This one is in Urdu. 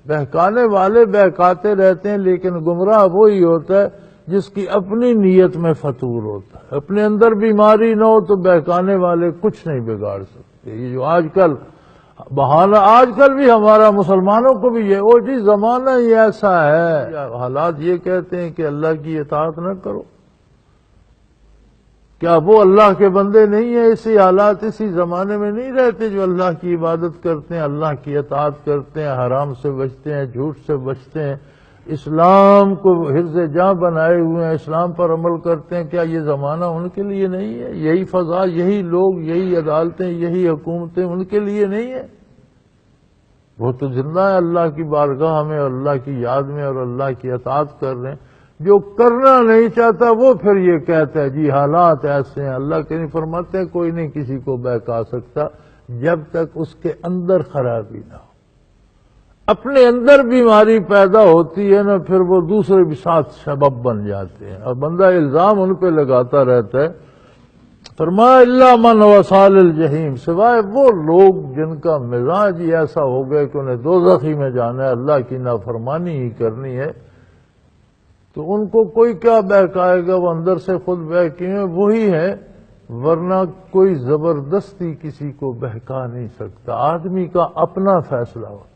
بہکانے والے بہکاتے رہتے ہیں، لیکن گمراہ وہی ہوتا ہے جس کی اپنی نیت میں فتور ہوتا ہے۔ اپنے اندر بیماری نہ ہو تو بہکانے والے کچھ نہیں بگاڑ سکتے۔ یہ جو آج کل بہانہ، آج کل بھی ہمارا مسلمانوں کو بھی یہ جی زمانہ ہی ایسا ہے، حالات یہ کہتے ہیں کہ اللہ کی اطاعت نہ کرو۔ کیا وہ اللہ کے بندے نہیں ہیں؟ اسی حالات، اسی زمانے میں نہیں رہتے جو اللہ کی عبادت کرتے ہیں، اللہ کی اطاعت کرتے ہیں، حرام سے بچتے ہیں، جھوٹ سے بچتے ہیں، اسلام کو حفظ جاں بنائے ہوئے ہیں، اسلام پر عمل کرتے ہیں؟ کیا یہ زمانہ ان کے لیے نہیں ہے؟ یہی فضا، یہی لوگ، یہی عدالتیں، یہی حکومتیں ان کے لیے نہیں ہے؟ وہ تو زندہ ہے اللہ کی بارگاہ میں، اور اللہ کی یاد میں، اور اللہ کی اطاعت کر رہے ہیں۔ جو کرنا نہیں چاہتا وہ پھر یہ کہتا ہے جی حالات ایسے ہیں۔ اللہ کے نہیں فرماتے ہیں کوئی نہیں کسی کو بہکا سکتا جب تک اس کے اندر خرابی نہ ہو۔ اپنے اندر بیماری پیدا ہوتی ہے نا، پھر وہ دوسرے بھی ساتھ سبب بن جاتے ہیں، اور بندہ الزام ان پہ لگاتا رہتا ہے۔ فرمایا الا من وصال الجحیم، سوائے وہ لوگ جن کا مزاج ہی ایسا ہو گیا کہ انہیں دوزخ ہی میں جانا ہے، اللہ کی نافرمانی ہی کرنی ہے، تو ان کو کوئی کیا بہکائے گا؟ وہ اندر سے خود بہکے ہیں وہی ہے، ورنہ کوئی زبردستی کسی کو بہکا نہیں سکتا۔ آدمی کا اپنا فیصلہ ہوتا ہے۔